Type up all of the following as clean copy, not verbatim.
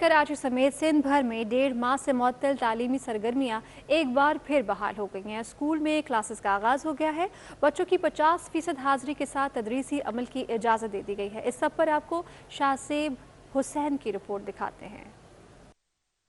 कराची समेत सिंध भर में 1.5 माह से मुअत्तल तालीमी सरगर्मियाँ एक बार फिर बहाल हो गई हैं। स्कूल में क्लासेस का आगाज़ हो गया है। बच्चों की 50% हाजिरी के साथ तदरीसी अमल की इजाज़त दे दी गई है। इस सब पर आपको शाहसेब हुसैन की रिपोर्ट दिखाते हैं।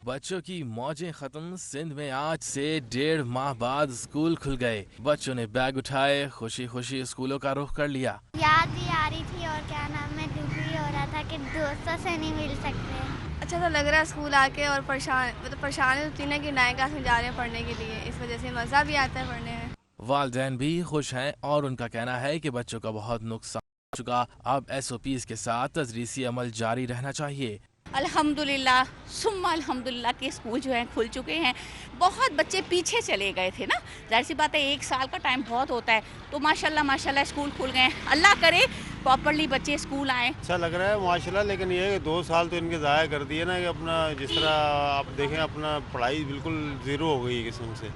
बच्चों की मौजें खत्म। सिंध में आज से 1.5 माह बाद स्कूल खुल गए। बच्चों ने बैग उठाए, खुशी खुशी स्कूलों का रुख कर लिया। याद भी आ रही थी और क्या नाम है, दुख भी हो रहा था कि दोस्तों से नहीं मिल सकते। अच्छा तो लग रहा है स्कूल आके, और परेशानी होती है कि नए क्लास में जा रहे हैं पढ़ने के लिए, इस वजह से मज़ा भी आता है पढ़ने में। वालिदैन भी खुश हैं और उनका कहना है कि बच्चों का बहुत नुकसान हो चुका। अब SOPs के साथ तदरीसी अमल जारी रहना चाहिए। अल्हम्दुलिल्लाह सुम्मा अल्हम्दुलिल्लाह के स्कूल जो हैं खुल चुके हैं। बहुत बच्चे पीछे चले गए थे ना, जाहिर सी बात है 1 साल का टाइम बहुत होता है, तो माशाल्लाह स्कूल खुल गए। अल्लाह करे प्रॉपरली बच्चे स्कूल आए। अच्छा लग रहा है माशाल्लाह, लेकिन ये 2 साल तो इनके ज़ाया कर दिए ना कि अपना जिस तरह आप देखें अपना पढ़ाई बिल्कुल ज़ीरो हो गई किस्म से।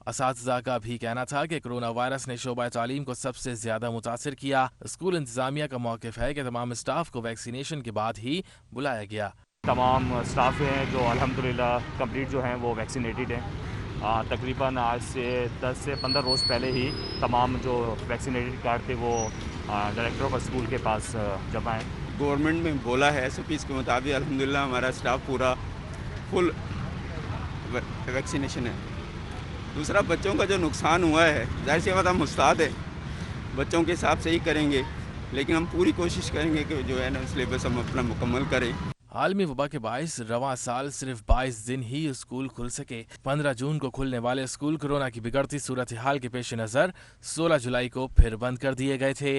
असातिज़ा का भी कहना था कि कोरोना वायरस ने शोबा तालीम को सबसे ज्यादा मुतासिर किया। स्कूल इंतजामिया का मौक़िफ़ है कि तमाम स्टाफ को वैक्सीनेशन के बाद ही बुलाया गया। तमाम स्टाफ हैं जो अल्हम्दुलिल्लाह कंप्लीट जो हैं वो वैक्सीनेटेड हैं। तकरीबन आज से 10 से 15 रोज़ पहले ही तमाम जो वैक्सीनेटेड कार्ड थे वो डायरेक्टर ऑफ स्कूल के पास जमा है। गवर्नमेंट में बोला है SOPs के मुताबिक अल्हम्दुलिल्लाह हमारा स्टाफ पूरा फुल वैक्सीनेशन है। दूसरा, बच्चों का जो नुकसान हुआ है, जाहिर सी बात हम उस्ताद हैं, बच्चों के हिसाब से ही करेंगे, लेकिन हम पूरी कोशिश करेंगे कि जो है ना सिलेबस हम अपना मुकम्मल करें। आलमी वबा के बाइस रवां साल सिर्फ 22 दिन ही स्कूल खुल सके। 15 जून को खुलने वाले स्कूल कोरोना की बिगड़ती सूरत हाल के पेश नज़र 16 जुलाई को फिर बंद कर दिए गए थे।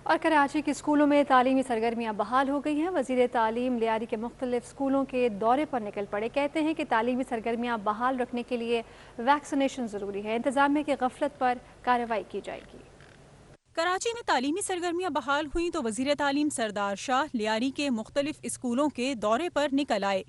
और कराची के स्कूलों में तालीमी सरगर्मियाँ बहाल हो गई हैं। वज़ीर तालीम लियारी के मुख्तलिफ स्कूलों के दौरे पर निकल पड़े। कहते हैं कि तालीमी सरगर्मियाँ बहाल रखने के लिए वैक्सीनेशन ज़रूरी है। इंतज़ामिया की गफलत पर कार्रवाई की जाएगी। कराची में तालीमी सरगर्मियाँ बहाल हुई तो वज़ीर तालीम सरदार शाह लियारी के मुख्तलिफ स्कूलों के दौरे पर निकल आए।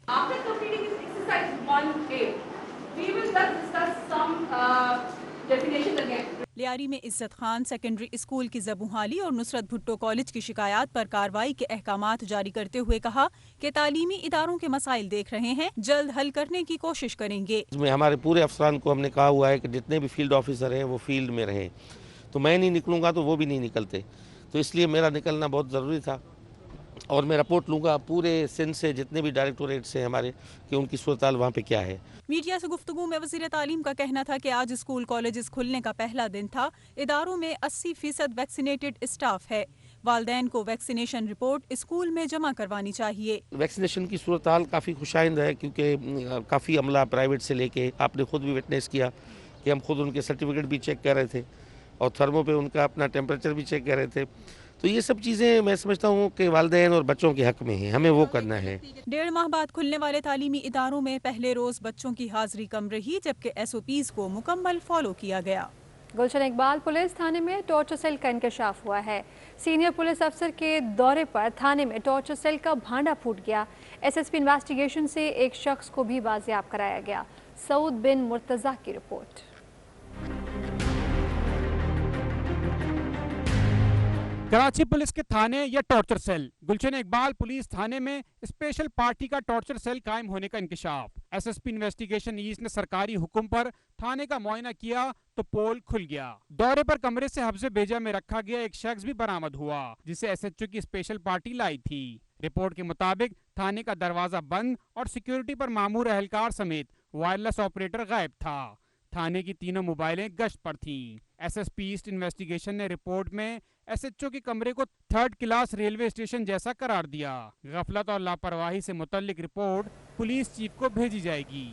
लियारी में इज्जत खान सेकेंडरी स्कूल की ज़बूहाली और नुसरत भुट्टो कॉलेज की शिकायत पर कार्रवाई के अहकामात जारी करते हुए कहा कि तालीमी इदारों के मसाइल देख रहे हैं, जल्द हल करने की कोशिश करेंगे। इसमें हमारे पूरे अफसरान को हमने कहा हुआ है कि जितने भी फील्ड ऑफिसर हैं वो फील्ड में रहें। तो मैं नहीं निकलूँगा तो वो भी नहीं निकलते, तो इसलिए मेरा निकलना बहुत ज़रूरी था। और मैं रिपोर्ट लूँगा पूरे सिंध से जितने भी डायरेक्टोरेट से हमारे कि उनकी सूरत हाल वहाँ पे क्या है। मीडिया से गुफ्तगू में वज़ीर तालीम का कहना था कि आज स्कूल कॉलेजेस खुलने का पहला दिन था। इदारों में 80% वैक्सीनेटेड स्टाफ है। वालिदैन को वैक्सीनेशन रिपोर्ट स्कूल में जमा करवानी चाहिए। वैक्सीनेशन की सूरत हाल काफ़ी खुशाइंद है, क्योंकि काफ़ी अमला प्राइवेट से लेके आपने खुद भी विटनेस किया कि हम खुद उनके सर्टिफिकेट भी चेक कर रहे थे और थर्मो पे उनका अपना टेम्परेचर भी चेक कर रहे थे। तो ये सब चीज़ें मैं समझता हूँ कि वालिदैन और बच्चों के हक में है, हमें वो करना है। 1.5 माह बाद खुलने वाले तालीमी इदारों में पहले रोज़ बच्चों की हाजिरी कम रही, जबकि SOPs को मुकम्मल फॉलो किया गया। गुलशन इकबाल पुलिस थाने में टॉर्चर सेल का इंकशाफ हुआ है। सीनियर पुलिस अफसर के दौरे पर थाने में टॉर्चर सेल का भांडा फूट गया। SSP इन्वेस्टिगेशन से एक शख्स को भी बाजियाब कराया गया। सऊद बिन मुर्तज़ा की रिपोर्ट। कराची पुलिस के थाने या टॉर्चर सेल। गुलशन इकबाल पुलिस थाने में स्पेशल पार्टी का टॉर्चर सेल कायम होने का इंकशाफ। SSP इन्वेस्टिगेशन ईस्ट ने सरकारी हुक्म पर थाने का मुआयना किया तो पोल खुल गया। दौरे पर कमरे से हफ्ज़े बेजा में रखा गया एक शख्स भी बरामद हुआ, जिसे SHO की स्पेशल पार्टी लाई थी। रिपोर्ट के मुताबिक थाने का दरवाजा बंद और सिक्योरिटी पर मामूर एहलकार समेत वायरलेस ऑपरेटर गायब था। थाने की तीनों मोबाइलें गश्त पर थीं। SSP ईस्ट इन्वेस्टिगेशन ने रिपोर्ट में SHO के कमरे को 3rd क्लास रेलवे स्टेशन जैसा करार दिया। गफलत और लापरवाही से मुतल्लिक रिपोर्ट पुलिस चीफ को भेजी जाएगी।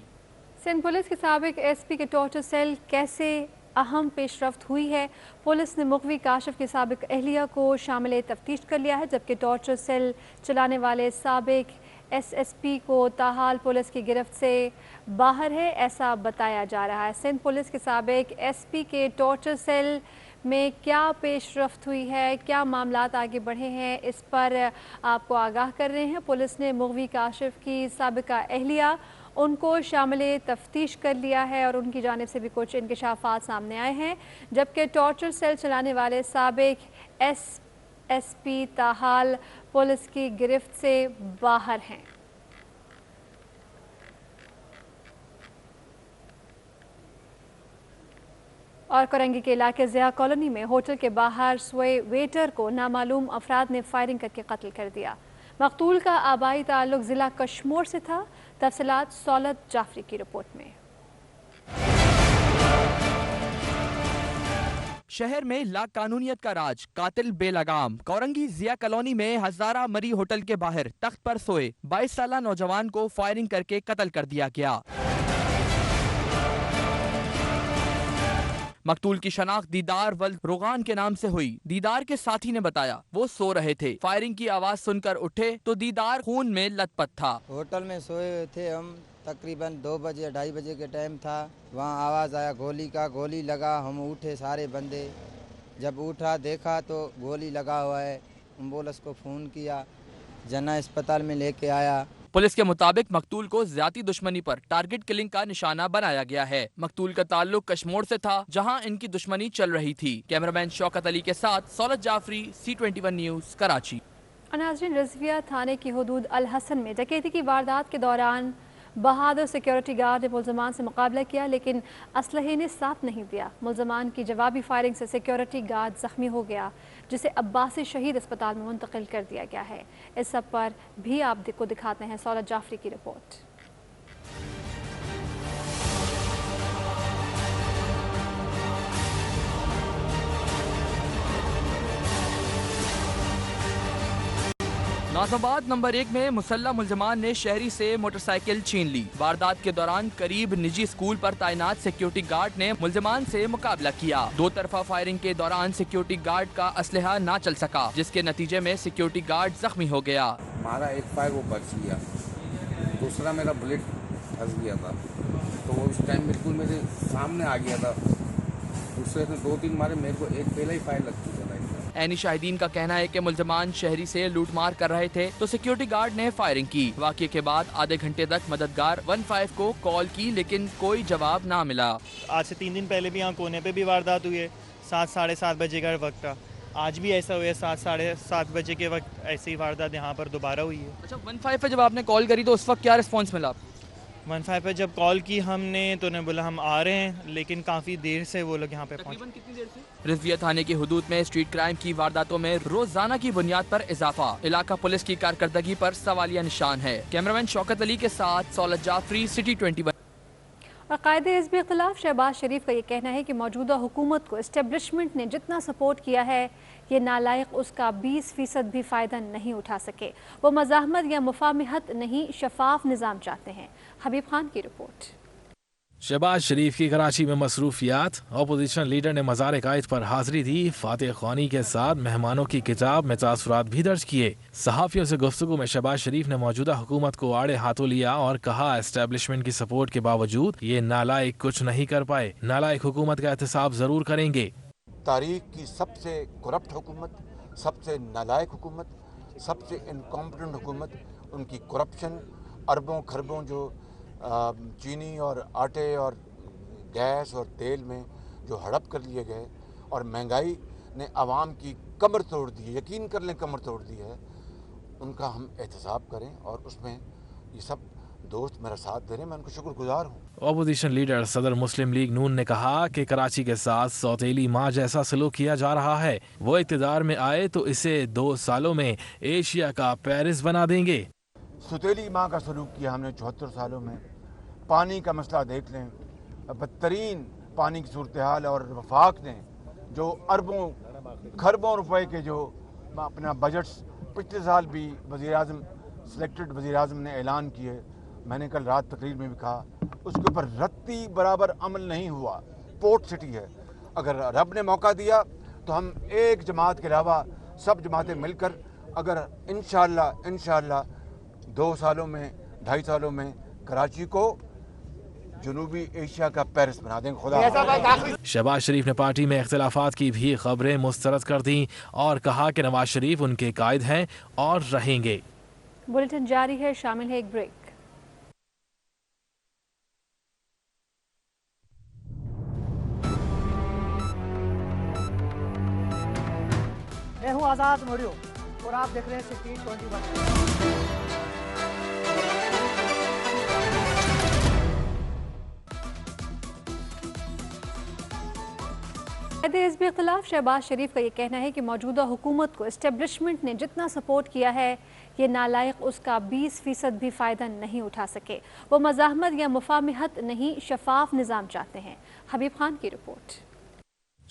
सिंध पुलिस के साबिक SP के टॉर्चर सेल कैसे अहम पेशरफ्त हुई है। पुलिस ने मुखवी काशिफ की साबिक अहलिया को शामिल तफ्तीश कर लिया है, जबकि टॉर्चर सेल चलाने वाले साबिक SSP को ताहाल पुलिस की गिरफ्त से बाहर है, ऐसा बताया जा रहा है। सिंध पुलिस के साबिक SP के टॉर्चर सेल में क्या पेशरफ्त हुई है, क्या मामलात आगे बढ़े हैं, इस पर आपको आगाह कर रहे हैं। पुलिस ने मुखवी काशिफ की साबिका अहलिया उनको शामिल तफ्तीश कर लिया है और उनकी जानिब से भी कुछ इंकशाफात सामने आए हैं, जबकि टॉर्चर सेल चलाने वाले साबिक SSP ताहाल पुलिस की गिरफ्त से बाहर हैं। और कोरंगी के इलाके ज़िया कॉलोनी में होटल के बाहर सोए वेटर को नामालूम अफराद ने फायरिंग करके कत्ल कर दिया। मकतूल का आबाई ताल्लुक ज़िला कश्मीर से था। तफसीलात सौलत जाफरी की रिपोर्ट में। शहर में लाकानूनियत का राज, कातिल बेलगाम। कोरंगी ज़िया कॉलोनी में हजारा मरी होटल के बाहर तख्त पर सोए 22 साला नौजवान को फायरिंग करके कत्ल कर दिया गया। मकतूल की शनाख्त दीदार वल्द रोगान के नाम से हुई। दीदार के साथी ने बताया वो सो रहे थे, फायरिंग की आवाज सुनकर उठे तो दीदार खून में लथपथ था। होटल में सोए हुए थे हम, तकरीबन 2 बजे 2:30 बजे के टाइम था। वहाँ आवाज़ आया गोली का, गोली लगा। हम उठे सारे बंदे, जब उठा देखा तो गोली लगा हुआ है। एम्बुलेंस को फ़ोन किया, जना अस्पताल में लेके आया। पुलिस के मुताबिक मकतूल को ज्यादा दुश्मनी पर टारगेट किलिंग का निशाना बनाया गया है। मकतूल का ताल्लुक कश्मीर से था, जहां इनकी दुश्मनी चल रही थी। कैमरामैन शौकत अली के साथ सौलत जाफरी, C21 न्यूज़, कराची। नाज़रीन, रिजविया थाने की हदूद अल हसन में डकैती की वारदात के दौरान बहादुर सिक्योरिटी गार्ड ने मुलजमान से मुकाबला किया, लेकिन असलहे ने साथ नहीं दिया। मुलजमान की जवाबी फायरिंग से सिक्योरिटी गार्ड जख्मी हो गया, जिसे अब्बासी शहीद अस्पताल में मुंतकिल कर दिया गया है। इस सब पर भी आपको दिखाते हैं सौलत जाफरी की रिपोर्ट। नाज़ाबाद नंबर 1 में मुसल्लह मुलजमान ने शहरी से मोटरसाइकिल छीन ली। वारदात के दौरान करीब निजी स्कूल पर तैनात सिक्योरिटी गार्ड ने मुलजमान से मुकाबला किया। 2 तरफा फायरिंग के दौरान सिक्योरिटी गार्ड का असलहा ना चल सका, जिसके नतीजे में सिक्योरिटी गार्ड जख्मी हो गया। हमारा एक फायर वो बच गया, दूसरा मेरा बुलेट फंस गया था, तो वो उस टाइम बिल्कुल मेरे सामने आ गया था। दूसरे से 2-3 मारे, मेरे को एक पहले ही फायर लग चुका था। ऐनी शाहिदीन का कहना है कि मुलजमान शहरी से लूटमार कर रहे थे तो सिक्योरिटी गार्ड ने फायरिंग की। वाक़ये के बाद आधे घंटे तक मददगार 15 को कॉल की, लेकिन कोई जवाब ना मिला। आज से 3 दिन पहले भी यहाँ कोने पे भी वारदात हुई है। 7-7:30 बजे का वक्त था। आज भी ऐसा हुआ है, 7-7:30 बजे के वक्त ऐसी ही वारदात यहाँ पर दोबारा हुई है। अच्छा, 15 पे जब आपने कॉल करी तो उस वक्त क्या रिस्पॉन्स मिला? 15 पे जब कॉल की हमने तो उन्होंने बोला हम आ रहे हैं, लेकिन काफ़ी देर से वो लोग यहाँ पे पहुँचे। कितनी देर से? रिजविया थाने की हुदूद में स्ट्रीट क्राइम की वारदातों में रोजाना की बुनियाद पर इजाफा। इलाका पुलिस की कारकर्दगी पर सवालिया निशान है। कैमरामैन शौकत अली के साथ सौलत जाफरी, C21। कायदे हिज़्ब इख्तिलाफ शहबाज शरीफ का ये कहना है कि मौजूदा हुकूमत को एस्टेब्लिशमेंट ने जितना सपोर्ट किया है, ये नालायक उसका 20% भी फ़ायदा नहीं उठा सके। वो मज़ाहमत या मुफाहमत नहीं, शफाफ निज़ाम चाहते हैं। हबीब खान की रिपोर्ट। शहबाज शरीफ की कराची में मसरूफियात। अपोजिशन लीडर ने मज़ार कायद पर हाजिरी दी। फातिह ख्वानी के साथ मेहमानों की किताब में तासुरात भी दर्ज किए। सहाफ़ियों से गुफ्तगू में शहबाज शरीफ ने मौजूदा हुकूमत को आड़े हाथों लिया और कहा एस्टेब्लिशमेंट की सपोर्ट के बावजूद ये नालायक कुछ नहीं कर पाए। नालायक हुकूमत का एहतसाब जरूर करेंगे। तारीख की सबसे करप्ट हुकूमत, सबसे नालायक हुकूमत, सबसे इनकॉम्पिटेंट हुकूमत, उनकी करप्शन, अरबों खरबों जो चीनी और आटे और गैस और तेल में जो हड़प कर लिए गए, और महंगाई ने आवाम की कमर तोड़ दी है, यकीन कर लें कमर तोड़ दी है, उनका हम एहतसाब करें। और उसमें ये सब दोस्त मेरा साथ दे रहे हैं, मैं उनको शुक्रगुजार हूँ। अपोजिशन लीडर सदर मुस्लिम लीग नून ने कहा कि कराची के साथ सौतेली माँ जैसा सलूक किया जा रहा है। वो इक़्तिदार में आए तो इसे 2 सालों में एशिया का पेरिस बना देंगे। सौतेली माँ का सलूक किया हमने 74 सालों में। पानी का मसला देख लें, बदतरीन पानी की सूरत हाल, और वफाक ने जो अरबों खरबों रुपए के जो अपना बजट्स पिछले साल भी वज़ीर-ए-आज़म सिलेक्टेड वज़ीर-ए-आज़म ने ऐलान किए, मैंने कल रात तकरीर में भी कहा, उसके ऊपर रत्ती बराबर अमल नहीं हुआ। पोर्ट सिटी है, अगर रब ने मौका दिया तो हम एक जमात के अलावा सब जमातें मिलकर अगर इंशाअल्लाह 2 सालों में 2.5 सालों में कराची को जनूबी एशिया का पेरिस बना देंगे। खुदा। शहबाज शरीफ ने पार्टी में इख्तिलाफात की भी खबरें मुस्तरद कर दी और कहा कि नवाज शरीफ उनके कायद हैं और रहेंगे। बुलेटिन जारी है, शामिल है एक ब्रेक। मैं हूं आजाद मोडियो और आप देख रहे हैं C21। हिज़्ब इख्तिलाफ शहबाज शरीफ का ये कहना है कि मौजूदा हुकूमत को एस्टेब्लिशमेंट ने जितना सपोर्ट किया है ये नालायक उसका 20% भी फ़ायदा नहीं उठा सके। वो मज़ाहमत या मुफाहमत नहीं, शफाफ निज़ाम चाहते हैं। हबीब खान की रिपोर्ट।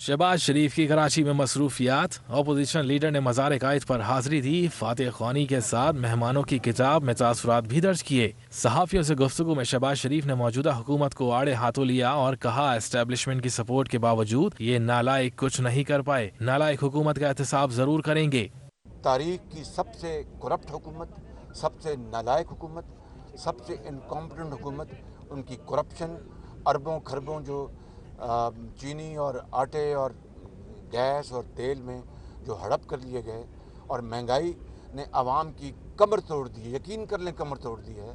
शहबाज शरीफ की कराची में मसरूफियात। अपोजिशन लीडर ने मज़ार कायद पर हाजिरी दी। फातिह ख्वानी के साथ मेहमानों की किताब में तासुरात भी दर्ज किए। सहाफ़ियों से गुफ्तगू में शहबाज शरीफ ने मौजूदा हुकूमत को आड़े हाथों लिया और कहा एस्टेब्लिशमेंट की सपोर्ट के बावजूद ये नालायक कुछ नहीं कर पाए। नालायक हुकूमत का एहतसाब ज़रूर करेंगे। तारीख की सबसे करप्ट हुकूमत, सबसे नालायक हुकूमत, सबसे इनकॉम्पिटेंट हुकूमत, उनकी करप्शन, अरबों खरबों जो चीनी और आटे और गैस और तेल में जो हड़प कर लिए गए और महंगाई ने आवाम की कमर तोड़ दी है, यकीन कर लें कमर तोड़ दी है,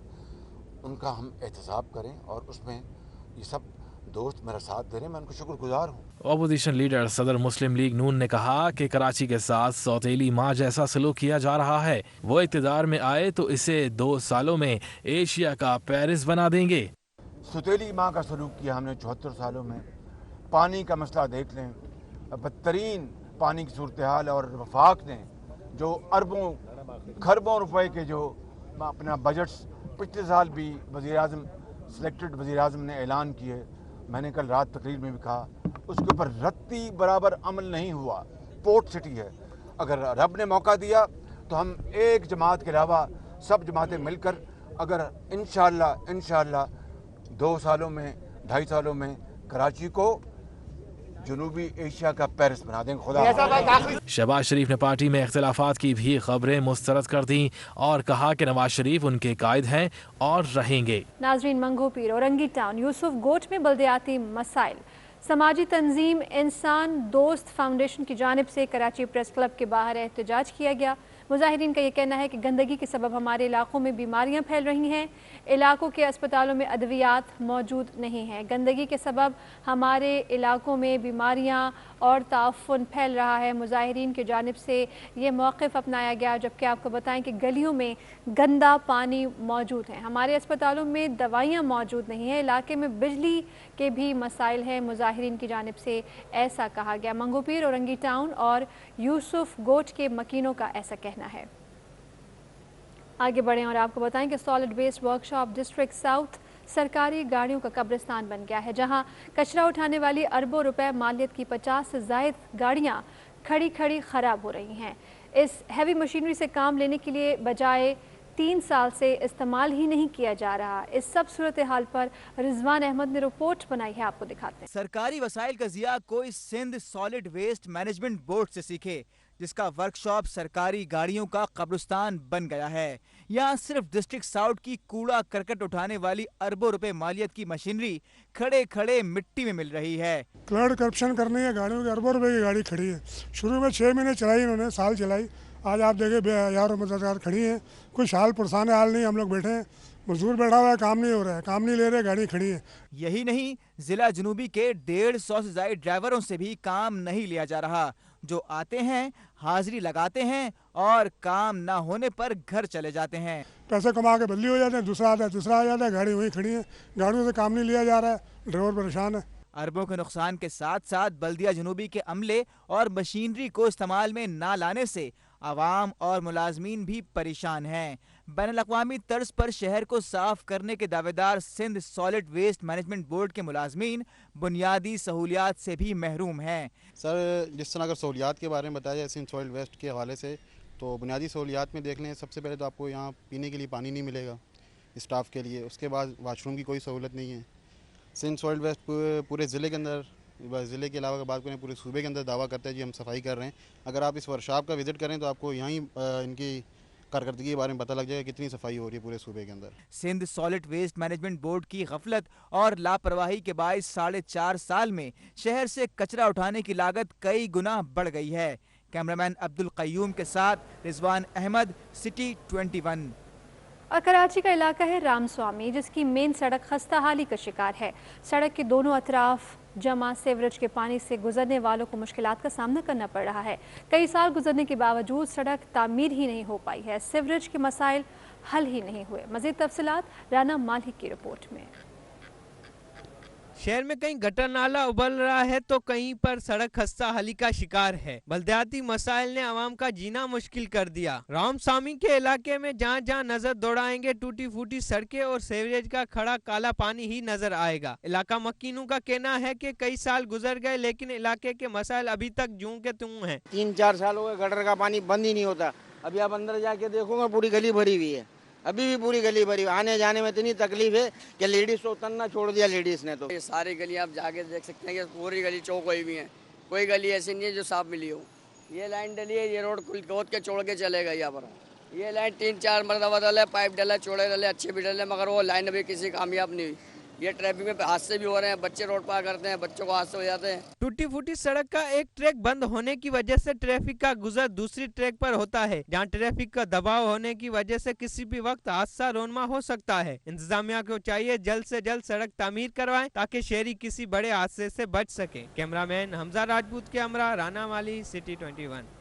उनका हम एहतसाब करें और उसमें ये सब दोस्त मेरा साथ दे रहे हैं, मैं उनको शुक्रगुजार हूँ। अपोजिशन लीडर सदर मुस्लिम लीग नून ने कहा कि कराची के साथ सौतेली माँ जैसा सलूक किया जा रहा है। वो इक़्तिदार में आए तो इसे 2 सालों में एशिया का पेरिस बना देंगे। सौतेली माँ का सलूक किया हमने 74 सालों में। पानी का मसला देख लें, बदतरीन पानी की सूरत हाल, और वफाक ने जो अरबों खरबों रुपए के जो अपना बजट्स पिछले साल भी वज़ीर-ए-आज़म सिलेक्टेड वज़ीर-ए-आज़म ने ऐलान किए, मैंने कल रात तकरीर में भी कहा, उसके ऊपर रत्ती बराबर अमल नहीं हुआ। पोर्ट सिटी है, अगर रब ने मौका दिया तो हम एक जमात के अलावा सब जमातें मिलकर अगर इंशाअल्लाह 2 सालों में 2.5 सालों में कराची को जनूबी एशिया का पेरिस बना देंगे। खुदा। शहबाज शरीफ ने पार्टी में इख्तिलाफात की भी खबरें मुस्तरद कर दी और कहा कि नवाज शरीफ उनके कायद हैं और रहेंगे। नाजरीन, मंगो पीर, औरंगी टाउन, यूसुफ गोट में बल्दियाती मसाइल। समाजी तंजीम इंसान दोस्त फाउंडेशन की जानिब से कराची प्रेस क्लब के बाहर एहतजाज किया गया। मुजाहिरीन का ये कहना है कि गंदगी के सबब हमारे इलाकों में बीमारियां फैल रही हैं। इलाकों के अस्पतालों में अद्वियात मौजूद नहीं हैं। गंदगी के सबब हमारे इलाकों में बीमारियां और ताफुन फैल रहा है। मुजाहिरीन की जानिब से ये मौक़िफ़ अपनाया गया, जबकि आपको बताएं कि गलियों में गंदा पानी मौजूद है। हमारे अस्पतालों में दवाइयाँ मौजूद नहीं हैं। इलाके में बिजली के भी मसाइल हैं। मुजाहिरीन की जानिब से ऐसा कहा गया। मंगोपीर, औरंगी टाउन और यूसुफ गोट के मकीनों का ऐसा कहना है। आगे बढ़ें और आपको बताएं कि solid waste workshop district south सरकारी गाड़ियों का कब्रिस्तान बन गया है, जहां कचरा उठाने वाली अरबों रुपए मालियत की 50 से ज़ायद गाड़ियां खड़ी खड़ी ख़राब हो रही हैं। इस हैवी मशीनरी से काम लेने के लिए बजाय 3 साल से इस्तेमाल ही नहीं किया जा रहा। इस सब सूरत हाल पर रिजवान अहमद ने रिपोर्ट बनाई है, आपको दिखाते हैं। सरकारी वसाइल का ज़िया कोई Sindh solid waste management board से सीखे, जिसका वर्कशॉप सरकारी गाड़ियों का कब्रिस्तान बन गया है। यहाँ सिर्फ डिस्ट्रिक्ट साउथ की कूड़ा करकट उठाने वाली अरबों रुपए मालियत की मशीनरी खड़े खड़े मिट्टी में मिल रही है। क्लड करप्शन करने की गाड़ियों की अरबों रुपए की गाड़ी खड़ी है। शुरू में 6 महीने चलाई इन्होंने, साल चलाई, आज आप देखें बेहजार मददगार खड़ी हैं। कोई हाल पुरसाने हाल नहीं, हम लोग बैठे हैं, मजदूर बैठा हुआ है, काम नहीं हो रहा है, काम नहीं ले रहे, गाड़ी खड़ी है। यही नहीं, जिला जनूबी के 150 से ज्यादा ड्राइवरों से भी काम नहीं लिया जा रहा। जो आते हैं, हाजिरी लगाते हैं और काम ना होने पर घर चले जाते हैं। पैसे कमा के बदली हो जाते हैं, दूसरा आता है, दूसरा आ जाता है, गाड़ी वहीं खड़ी है, गाड़ियों से काम नहीं लिया जा रहा है, ड्राइवर परेशान है। अरबों के नुकसान के साथ साथ बल्दिया जनूबी के अमले और मशीनरी को इस्तेमाल में ना लाने से आवाम और मुलाजमीन भी परेशान हैं। बैनुल-अक़वामी तर्ज पर शहर को साफ करने के दावेदार Sindh solid waste management board के मुलाजमीन बुनियादी सहूलियात से भी महरूम हैं। सर, जिस तरह अगर सहूलियात के बारे में बताया जाए सिंध सॉलिड वेस्ट के हवाले से, तो बुनियादी सहूलियात में देख लें, सबसे पहले तो आपको यहाँ पीने के लिए पानी नहीं मिलेगा स्टाफ के लिए। उसके बाद वाशरूम की कोई सहूलत नहीं है। सिंध सॉलिड वेस्ट पूरे ज़िले के अंदर, ज़िले के अलावा अगर बात करें पूरे सूबे के अंदर दावा करता है जी हम सफाई कर रहे हैं। अगर आप इस वर्कशॉप का विज़िट करें तो आपको यहाँ ही इनकी कारकर्दगी के बारे में पता लग जाएगा कितनी सफाई हो रही है पूरे सूबे के अंदर। Sindh solid waste management board की गफलत और लापरवाही के बायस 4.5 साल में शहर से कचरा उठाने की लागत कई गुना बढ़ गई है। कैमरामैन अब्दुल कय्यूम के साथ रिजवान अहमद, सिटी 21। और कराची का इलाका है रामस्वामी, जिसकी मेन सड़क खस्ता हाली का शिकार है। सड़क के दोनों अतराफ जमा सीवरेज के पानी से गुजरने वालों को मुश्किलात का सामना करना पड़ रहा है। कई साल गुजरने के बावजूद सड़क तामीर ही नहीं हो पाई है। सीवरेज के मसाइल हल ही नहीं हुए। मज़ीद तफसीलात राना मालिक की रिपोर्ट में। शहर में कहीं गटर नाला उबल रहा है तो कहीं पर सड़क खस्ता हाली का शिकार है। बल्दियाती मसाइल ने आवाम का जीना मुश्किल कर दिया। रामसामी के इलाके में जहाँ जहाँ नजर दौड़ाएंगे टूटी फूटी सड़कें और सीवरेज का खड़ा काला पानी ही नजर आएगा। इलाका मक्कीनों का कहना है कि कई साल गुजर गए लेकिन इलाके के मसाइल अभी तक जूं के त्यों हैं। 3-4 साल हो गए, गटर का पानी बंद ही नहीं होता। अभी आप अंदर जाके देखोगे पूरी गली भरी हुई है, अभी भी पूरी गली भरी। आने जाने में इतनी तकलीफ है कि लेडीज को उतरना छोड़ दिया लेडीज ने। तो ये सारी गली आप जाके देख सकते हैं कि पूरी गली चौक हुई भी है, कोई गली ऐसी नहीं है जो साफ मिली हो। ये लाइन डली है, ये रोड खोद के छोड़ के चलेगा यहाँ पर। ये लाइन 3-4 मरतबा डले, पाइप डले, चौड़े डले, अच्छे भी डले, मगर वो लाइन अभी किसी कामयाब नहीं हुई। ये ट्रैफिक में हादसे भी हो रहे हैं, बच्चे रोड पार करते हैं, बच्चों को हादसे हो जाते हैं। टूटी फूटी सड़क का एक ट्रैक बंद होने की वजह से ट्रैफिक का गुजर दूसरी ट्रैक पर होता है, जहां ट्रैफिक का दबाव होने की वजह से किसी भी वक्त हादसा रोनमा हो सकता है। इंतजामिया को चाहिए जल्द से जल्द सड़क तामीर करवाएं ताकि शहरी किसी बड़े हादसे से बच सके। कैमरामैन हमजा राजपूत के हमरा, राना माली, सिटी 21।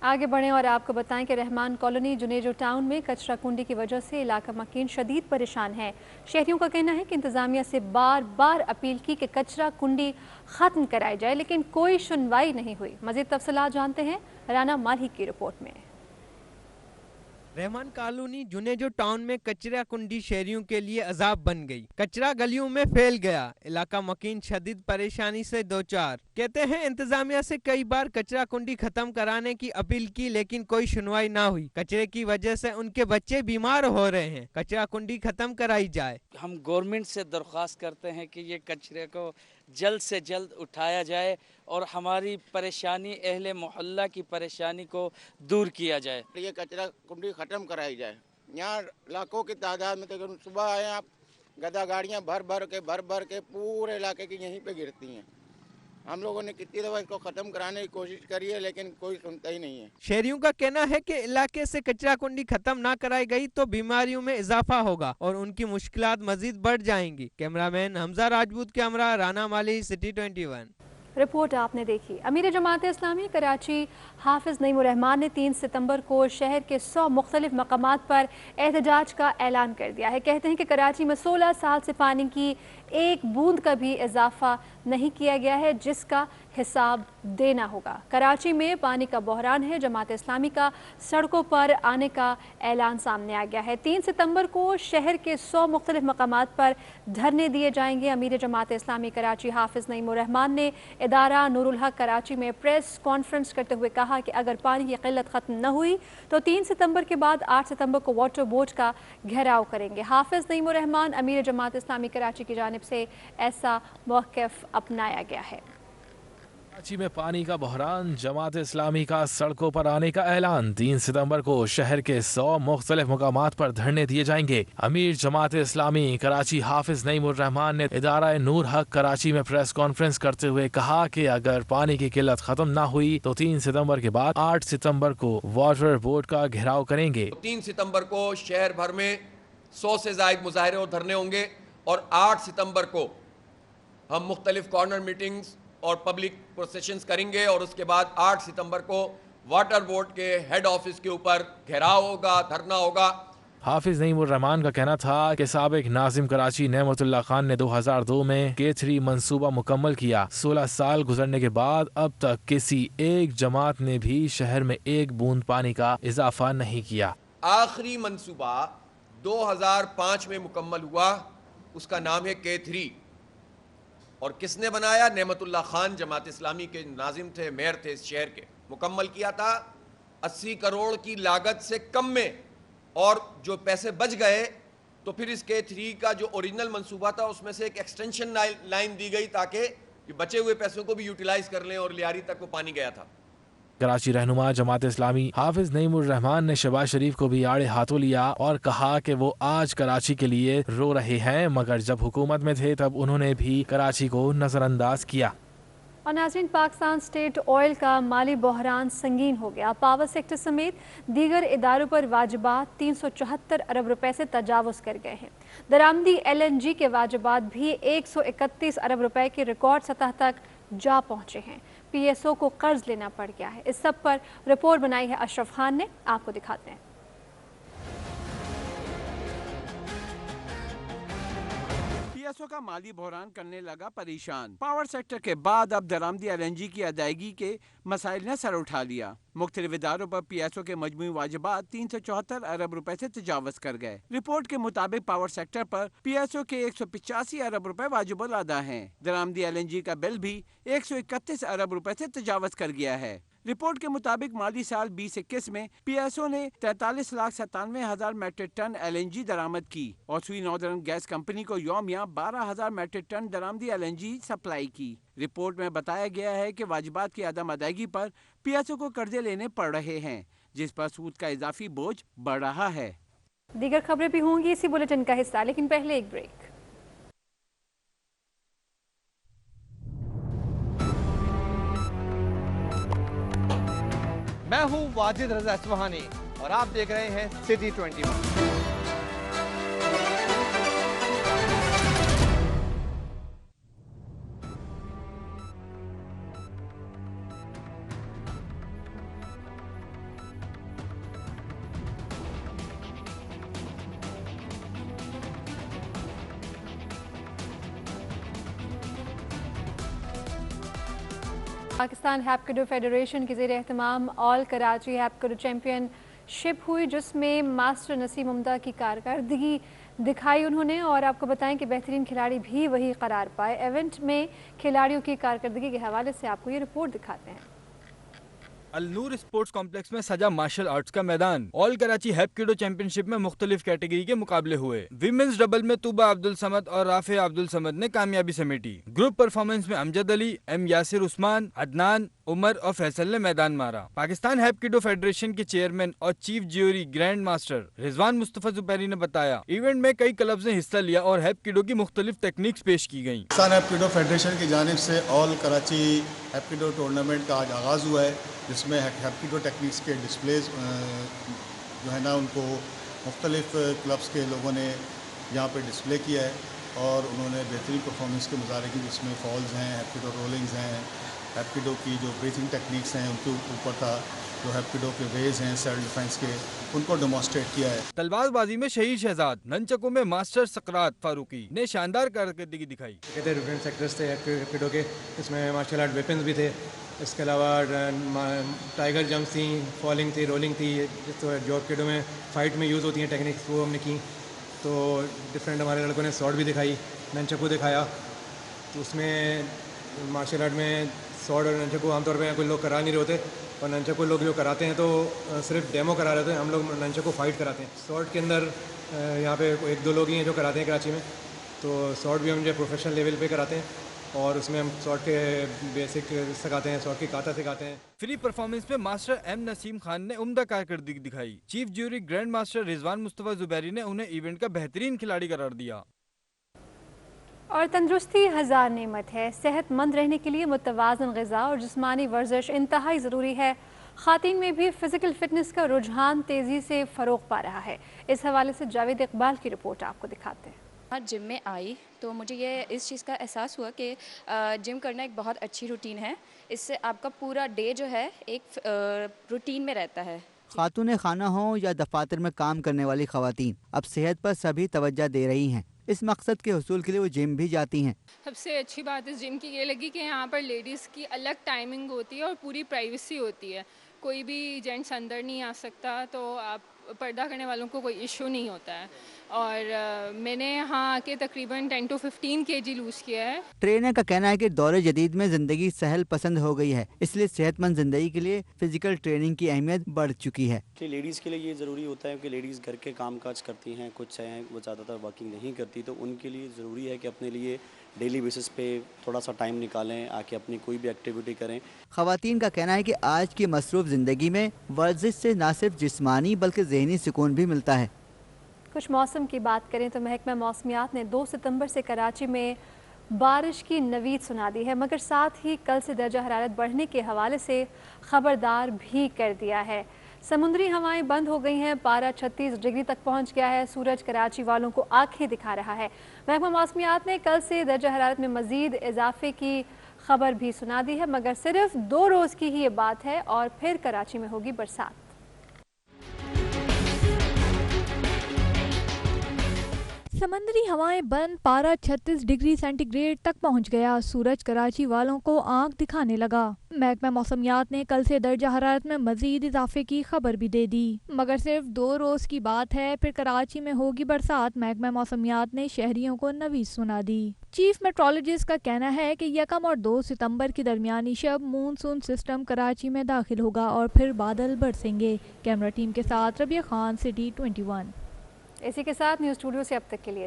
आगे बढ़ें और आपको बताएं कि रहमान कॉलोनी जुनेजो टाउन में कचरा कुंडी की वजह से इलाका मकीन शदीद परेशान है। शहरियों का कहना है कि इंतजामिया से बार बार अपील की कि कचरा कुंडी ख़त्म कराई जाए लेकिन कोई सुनवाई नहीं हुई। मज़ीद तफसीलात जानते हैं राना माली की रिपोर्ट में। रहमान कॉलोनी जुनेजो टाउन में कचरा कुंडी शहरियों के लिए अजाब बन गई। कचरा गलियों में फैल गया। इलाका मकीन शदीद परेशानी से दो चार। कहते हैं इंतजामिया से कई बार कचरा कुंडी खत्म कराने की अपील की लेकिन कोई सुनवाई ना हुई। कचरे की वजह से उनके बच्चे बीमार हो रहे हैं। कचरा कुंडी खत्म कराई जाए। हम गवर्नमेंट से दरख्वास्त करते हैं कि ये कचरे को जल्द से जल्द उठाया जाए और हमारी परेशानी, अहले मोहल्ला की परेशानी को दूर किया जाए। ये कचरा कुंडी ख़त्म कराई जाए। यहाँ लाखों की तादाद में तो सुबह आए आप, गदा गाड़ियाँ भर भर के पूरे इलाके की यहीं पे गिरती हैं। हम लोगों ने कितनी दफा इसको खत्म कराने की कोशिश करी है लेकिन कोई सुनता ही नहीं है। शहरियों का कहना है कि इलाके से कचरा कुंडी खत्म ना कराई गई तो बीमारियों में इजाफा होगा और उनकी मुश्किलात मजीद बढ़ जाएंगी। कैमरामैन हमजा राजपूत के हमरा, राना माली, सिटी 21। रिपोर्ट आपने देखी। अमीर जमात इस्लामी कराची हाफिज नईमुर रहमान ने 3 सितंबर को शहर के 100 मुख्तलिफ मकामात पर एहतजाज का ऐलान कर दिया है। कहते हैं कि कराची में 16 साल से पानी की एक बूंद का भी इजाफा नहीं किया गया है जिसका हिसाब देना होगा। कराची में पानी का बहरान है। जमात इस्लामी का सड़कों पर आने का ऐलान सामने आ गया है। 3 सितंबर को शहर के 100 मुख्तलिफ मकामात पर धरने दिए जाएंगे। अमीर जमात इस्लामी कराची हाफिज नईमुर रहमान ने इदारा नूरुल हक कराची में प्रेस कॉन्फ्रेंस करते हुए कहा कि अगर पानी की किल्लत ख़त्म न हुई तो 3 सितंबर के बाद 8 सितंबर को वाटर बोर्ड का घेराव करेंगे। हाफिज नईमुर रहमान अमीर जमात इस्लामी कराची की जानिब से ऐसा मौक़िफ़ अपनाया गया है। कराची में पानी का बहरान, जमात इस्लामी का सड़कों पर आने का ऐलान। 3 सितंबर को शहर के 100 मुख्तलिफ मकामात पर धरने दिए जाएंगे। अमीर जमात इस्लामी कराची हाफिज नईमुर रहमान ने इदारा नूर हक कराची में प्रेस कॉन्फ्रेंस करते हुए कहा कि अगर पानी की किल्लत खत्म ना हुई तो 3 सितंबर के बाद 8 सितंबर को वाटर बोर्ड का घेराव करेंगे। 3 सितंबर को शहर भर में 100 से ज़ायद मुजाहरे और धरने होंगे और 8 सितंबर को हम मुख्तलिफ कॉर्नर मीटिंग्स और पब्लिक प्रोसेशंस करेंगे और उसके बाद 8 सितंबर को वाटर बोर्ड के हेड ऑफिस के ऊपर घेराव होगा, धरना होगा। हाफिज नईमुर रहमान का कहना था कि साबिक नाजिम कराची नेमतुल्लाह खान ने 2002 में K3 मंसूबा मुकम्मल किया। 16 साल गुजरने के बाद अब तक किसी एक जमात ने भी शहर में एक बूंद पानी का इजाफा नहीं किया। आखिरी मंसूबा 2005 में मुकम्मल हुआ, उसका नाम है K3 और किसने बनाया? नेमतुल्लाह खान जमात इस्लामी के नाजिम थे, मेयर थे इस शहर के। मुकम्मल किया था 80 करोड़ की लागत से कम में और जो पैसे बच गए तो फिर इस K3 का जो ओरिजिनल मंसूबा था उसमें से एक एक्सटेंशन लाइन दी गई ताकि बचे हुए पैसों को भी यूटिलाइज कर लें और लियारी तक वो पानी गया था। कराची रहनुमा जमात इस्लामी हाफिज नईमुर रहमान ने शहबाज शरीफ को भी आड़े हाथों लिया और कहा कि वो आज कराची के लिए रो रहे हैं मगर जब हुकूमत में थे तब उन्होंने भी कराची को नजरअंदाज किया। और नाज़रीन, पाकिस्तान स्टेट ऑयल का माली बहरान संगीन हो गया। पावर सेक्टर समेत दीगर इदारों पर वाजिबात 374 अरब रुपए से तजावुज़ कर गए हैं। दरामदी LNG के वाजिबात भी 131 अरब रुपए की रिकॉर्ड सतह तक जा पहुंचे हैं। PSO को कर्ज लेना पड़ गया है। इस सब पर रिपोर्ट बनाई है अशरफ खान ने, आपको दिखाते हैं। PSO का माली बहरान करने लगा परेशान। पावर सेक्टर के बाद अब दरामदी LNG की अदायगी के मसाइल ने सर उठा लिया। मुख्तलिफ इदारों पर PSO के मजमूई वाजिबात 374 अरब रुपए से तजावज कर गए। रिपोर्ट के मुताबिक पावर सेक्टर पर PSO के 185 अरब रुपए वाजिबुल अदा हैं। दरामदी LNG का बिल भी 131 अरब रुपए से तजावज कर गया है। रिपोर्ट के मुताबिक माली साल 2021 में PSO ने 43,97,000 मेट्रिक टन LNG दरामद की और सुई नॉर्दर्न गैस कंपनी को यौमिया 12,000 मेट्रिक टन दरामदी LNG सप्लाई की। रिपोर्ट में बताया गया है कि वाजिबात की अदम अदायगी पर PSO को कर्जे लेने पड़ रहे हैं, जिस पर सूद का इजाफी बोझ बढ़ रहा है। दीगर खबरें भी होंगी इसी बुलेटिन का हिस्सा, लेकिन पहले एक ब्रेक। मैं हूं वाजिद रजा इस्फहानी और आप देख रहे हैं सिटी 21। पाकिस्तान हैपकिडो फेडरेशन के ज़ेर एहतमाम ऑल कराची हैपकिडो चैम्पियनशिप हुई, जिसमें मास्टर नसीम उम्दा की कारकर्दगी दिखाई उन्होंने। और आपको बताएं कि बेहतरीन खिलाड़ी भी वही करार पाए। इवेंट में खिलाड़ियों की कारकर्दगी के हवाले से आपको ये रिपोर्ट दिखाते हैं। अलनूर स्पोर्ट्स कॉम्प्लेक्स में सजा मार्शल आर्ट्स का मैदान। ऑल कराची हैपकिडो चैंपियनशिप में मुख्तलिफ कैटेगरी के मुकाबले हुए। विमेंस डबल में तूबा अब्दुल समद और राफे अब्दुल समद ने कामयाबी समेटी। ग्रुप परफॉर्मेंस में अमजद अली, एम यासिर उस्मान, अदनान, उमर और फैसल ने मैदान मारा। पाकिस्तान हैपकिडो फेडरेशन के चेयरमैन और chief jury grand master Rizwan Mustafa Zubairi ने बताया, इवेंट में कई क्लब्स ने हिस्सा लिया और हैपकिडो की मुख्तलिफ टेक्निक्स पेश की गयी। पाकिस्तान हैपकिडो फेडरेशन की जानिब से ऑल कराची हैपकिडो टूर्नामेंट का आज आगाज़ हुआ है, जिसमें हैपकिडो टेक्निक्स के डिस्प्लेज जो है ना उनको मुख्तलिफ क्लब्स के लोगों ने यहाँ पे डिस्प्ले किया है और उन्होंने बेहतरीन परफॉर्मेंस के मुजाहरे की, जिसमें फॉल्स हैं, हैपकिडो रोलिंग्स हैं, हैपकिडो की जो ब्रीथिंग टेक्निक्स हैं उनके ऊपर था, जो हैपकिडो के वेज हैं सेल्फ डिफेंस के, उनको डेमोस्ट्रेट किया है। तलवारबाजी में शहीद शहजाद, ननचकों में मास्टर सकरात फारूकी ने शानदार कारकर्दगी दिखाई। कहते डिफरेंट सेक्टर्स थे हैपकिडो के, इसमें मार्शल आर्ट वेपन्स भी थे, इसके अलावा टाइगर जंप थी, फॉलिंग थी, रोलिंग थी, तो जो हैपकिडो में फ़ाइट में यूज़ होती हैं टेक्निक्स वो हमने की। तो डिफरेंट हमारे लड़कों ने शॉट भी दिखाई, ननचको दिखाया। तो उसमें मार्शल आर्ट में शॉट और ननचको आमतौर पे कोई लोग करा नहीं रहे होते, और ननचको लोग जो कराते हैं तो सिर्फ डेमो करा रहे थे, हम लोग ननचको फाइट कराते हैं। शॉट के अंदर यहाँ पे एक दो लोग ही हैं जो कराते हैं कराची में, तो शॉट भी हम जो प्रोफेशनल लेवल पे कराते हैं और उसमें हम शॉट के बेसिक सिखाते हैं, शॉट की काता सिखाते हैं। फ्री परफॉर्मेंस में मास्टर एम नसीम खान ने उम्दा कारकर्दगी दिखाई। Chief jury grand master Rizwan Mustafa Zubairi ने उन्हें इवेंट का बेहतरीन खिलाड़ी करार दिया। और तंदुरुस्ती हज़ार नेमत है। सेहतमंद रहने के लिए मुतवाज़न ग़िज़ा और जिस्मानी वर्जिश इंतहाई ज़रूरी है। ख़ातीन में भी फ़िज़िकल फ़िटनेस का रुझान तेज़ी से फ़रोग़ पा रहा है। इस हवाले से जावेद इकबाल की रिपोर्ट आपको दिखाते हैं। आज जिम में आई तो मुझे ये इस चीज़ का एहसास हुआ कि जिम करना एक बहुत अच्छी रूटीन है। इससे आपका पूरा डे जो है एक रूटीन में रहता है। खातून खाना हो या दफातर में काम करने वाली ख़वातीन अब सेहत पर सभी तवज्जो दे रही हैं। इस मकसद के हुसूल के लिए वो जिम भी जाती हैं। सबसे अच्छी बात इस जिम की ये लगी कि यहाँ पर लेडीज़ की अलग टाइमिंग होती है और पूरी प्राइवेसी होती है। कोई भी जेंट्स अंदर नहीं आ सकता, तो आप पर्दा करने वालों को कोई इशू नहीं होता है। और मैंने यहाँ आके तकरीबन 10 to 15 kg लूज़ किया है। ट्रेनर का कहना है कि दौरे जदीद में ज़िंदगी सहल पसंद हो गई है, इसलिए सेहतमंद ज़िंदगी के लिए फ़िज़िकल ट्रेनिंग की अहमियत बढ़ चुकी है। लेडीज़ के लिए ये ज़रूरी होता है कि लेडीज़ घर के काम काज करती हैं, कुछ हैं वो ज़्यादातर वर्किंग नहीं करती, तो उनके लिए ज़रूरी है कि अपने लिए डेली बेसिस पे थोड़ा सा टाइम निकालें, आके अपनी कोई भी एक्टिविटी करें। ख़वातीन का कहना है कि आज की मसरूफ़ ज़िंदगी में वर्जिश से न सिर्फ जिस्मानी बल्कि ज़हनी सुकून भी मिलता है। कुछ मौसम की बात करें तो महकमा मौसमियात ने 2 सितंबर से कराची में बारिश की नवीद सुना दी है, मगर साथ ही कल से दर्जा हरारत बढ़ने के हवाले से ख़बरदार भी कर दिया है। समुद्री हवाएं बंद हो गई हैं, पारा 36 डिग्री तक पहुंच गया है। सूरज कराची वालों को आंखें दिखा रहा है। महकमा मौसमियात ने कल से दर्जा हरारत में मज़ीद इजाफे की खबर भी सुना दी है, मगर सिर्फ 2 रोज़ की ही ये बात है और फिर कराची में होगी बरसात। समंदरी हवाएं बंद, पारा 36 डिग्री सेंटीग्रेड तक पहुंच गया। सूरज कराची वालों को आंख दिखाने लगा। महकमा मौसमियात ने कल से दर्जा हरारत में मजीद इजाफे की खबर भी दे दी, मगर सिर्फ 2 रोज की बात है, फिर कराची में होगी बरसात। महकमा मौसमियात ने शहरियों को नवीस सुना दी। चीफ मेट्रोलॉजिस्ट का कहना है कि 1 और 2 सितंबर की दरमियानी शब मानसून सिस्टम कराची में दाखिल होगा और फिर बादल बरसेंगे। कैमरा टीम के साथ रबिया खान, सिटी 21। इसी के साथ न्यूज़ स्टूडियो से अब तक के लिए